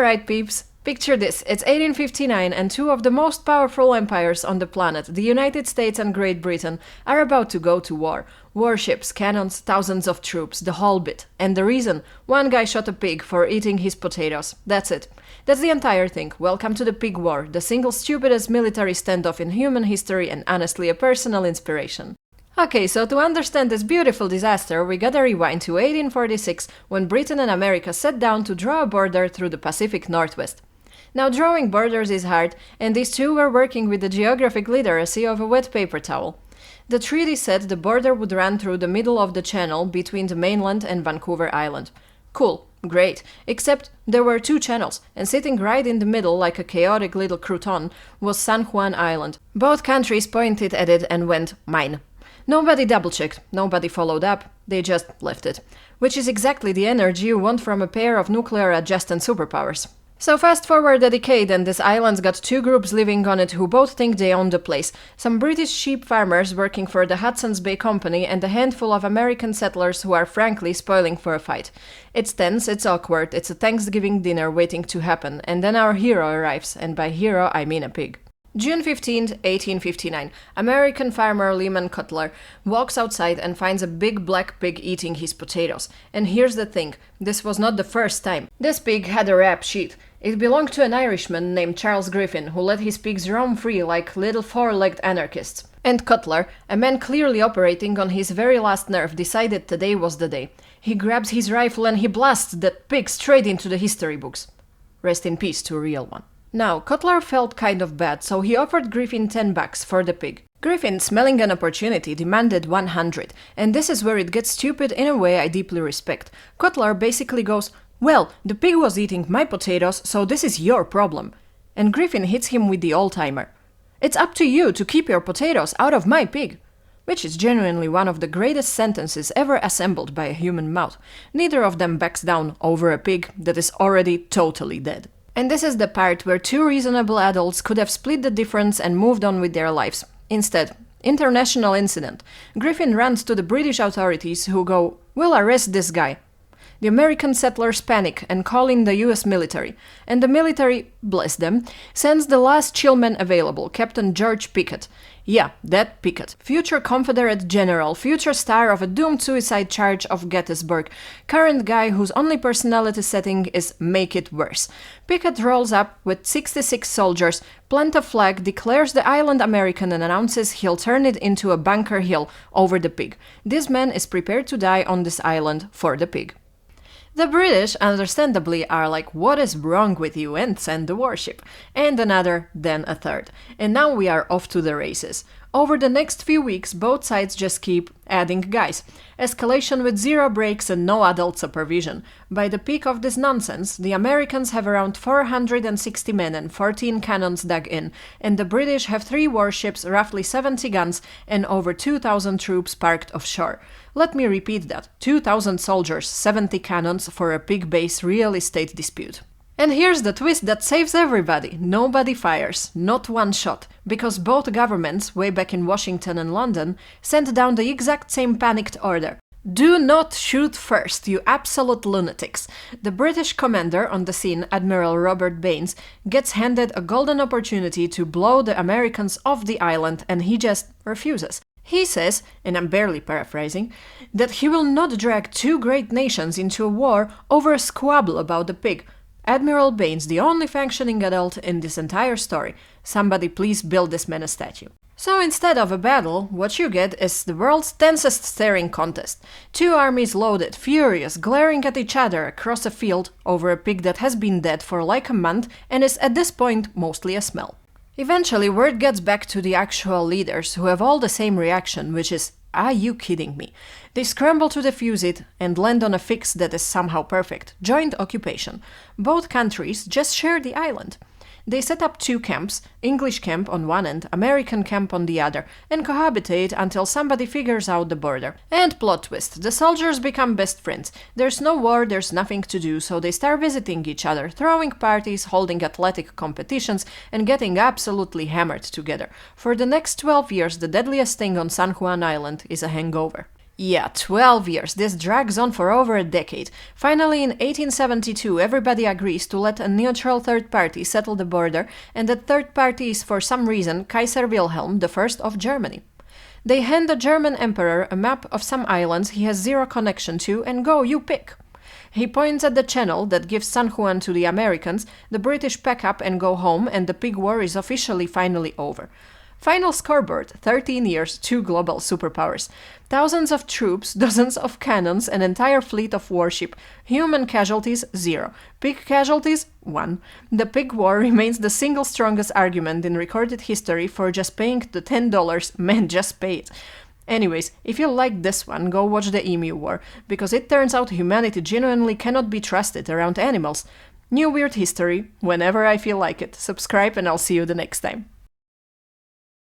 Alright peeps, picture this, it's 1859 and two of the most powerful empires on the planet, the United States and Great Britain, are about to go to war. Warships, cannons, thousands of troops, the whole bit. And the reason? One guy shot a pig for eating his potatoes. That's it. That's the entire thing. Welcome to the Pig War, the single stupidest military standoff in human history and honestly a personal inspiration. Okay, so to understand this beautiful disaster, we gotta rewind to 1846, when Britain and America sat down to draw a border through the Pacific Northwest. Now, drawing borders is hard, and these two were working with the geographic literacy of a wet paper towel. The treaty said the border would run through the middle of the channel between the mainland and Vancouver Island. Cool, great, except there were two channels, and sitting right in the middle like a chaotic little crouton was San Juan Island. Both countries pointed at it and went, mine. Nobody double-checked, nobody followed up, they just left it. Which is exactly the energy you want from a pair of nuclear-adjacent superpowers. So fast forward a decade and this island's got two groups living on it who both think they own the place. Some British sheep farmers working for the Hudson's Bay Company and a handful of American settlers who are frankly spoiling for a fight. It's tense, it's awkward, it's a Thanksgiving dinner waiting to happen, and then our hero arrives, and by hero I mean a pig. June 15, 1859, American farmer Lyman Cutler walks outside and finds a big black pig eating his potatoes. And here's the thing, this was not the first time. This pig had a rap sheet. It belonged to an Irishman named Charles Griffin, who let his pigs roam free like little four-legged anarchists. And Cutler, a man clearly operating on his very last nerve, decided today was the day. He grabs his rifle and he blasts that pig straight into the history books. Rest in peace to a real one. Now, Cutler felt kind of bad, so he offered Griffin $10 for the pig. Griffin, smelling an opportunity, demanded 100, and this is where it gets stupid in a way I deeply respect. Cutler basically goes, well, the pig was eating my potatoes, so this is your problem. And Griffin hits him with the old-timer. It's up to you to keep your potatoes out of my pig. Which is genuinely one of the greatest sentences ever assembled by a human mouth. Neither of them backs down over a pig that is already totally dead. And this is the part where two reasonable adults could have split the difference and moved on with their lives. Instead, international incident. Griffin runs to the British authorities who go, we'll arrest this guy. The American settlers panic and call in the US military. And the military, bless them, sends the last chillman available, Captain George Pickett. Yeah, that Pickett. Future Confederate general, future star of a doomed suicide charge of Gettysburg, current guy whose only personality setting is make it worse. Pickett rolls up with 66 soldiers, plant a flag, declares the island American and announces he'll turn it into a Bunker Hill over the pig. This man is prepared to die on this island for the pig. The British, understandably, are like, what is wrong with you, and send the warship. And another, then a third. And now we are off to the races. Over the next few weeks, both sides just keep adding guys. Escalation with zero breaks and no adult supervision. By the peak of this nonsense, the Americans have around 460 men and 14 cannons dug in, and the British have 3 warships, roughly 70 guns, and over 2,000 troops parked offshore. Let me repeat that, 2,000 soldiers, 70 cannons for a pig-based real estate dispute. And here's the twist that saves everybody. Nobody fires, not one shot, because both governments, way back in Washington and London, sent down the exact same panicked order. Do not shoot first, you absolute lunatics. The British commander on the scene, Admiral Robert Baines, gets handed a golden opportunity to blow the Americans off the island, and he just refuses. He says, and I'm barely paraphrasing, that he will not drag two great nations into a war over a squabble about the pig. Admiral Baines, the only functioning adult in this entire story. Somebody please build this man a statue. So instead of a battle, what you get is the world's tensest staring contest. Two armies loaded, furious, glaring at each other across a field over a pig that has been dead for like a month and is at this point mostly a smell. Eventually, word gets back to the actual leaders, who have all the same reaction, which is, are you kidding me? They scramble to defuse it and land on a fix that is somehow perfect. Joint occupation. Both countries just share the island. They set up 2 camps, English camp on one end, American camp on the other, and cohabitate until somebody figures out the border. And plot twist, the soldiers become best friends. There's no war, there's nothing to do, so they start visiting each other, throwing parties, holding athletic competitions, and getting absolutely hammered together. For the next 12 years, the deadliest thing on San Juan Island is a hangover. Yeah, 12 years. This drags on for over a decade. Finally, in 1872, everybody agrees to let a neutral third party settle the border, and that third party is for some reason Kaiser Wilhelm I of Germany. They hand the German emperor a map of some islands he has zero connection to, and go, you pick. He points at the channel that gives San Juan to the Americans, the British pack up and go home, and the pig war is officially finally over. Final scoreboard, 13 years, 2 global superpowers. Thousands of troops, dozens of cannons, an entire fleet of warship. Human casualties, 0. Pig casualties, 1. The pig war remains the single strongest argument in recorded history for just paying the $10, man, just pay it. Anyways, if you liked this one, go watch the Emu War, because it turns out humanity genuinely cannot be trusted around animals. New weird history, whenever I feel like it. Subscribe and I'll see you the next time.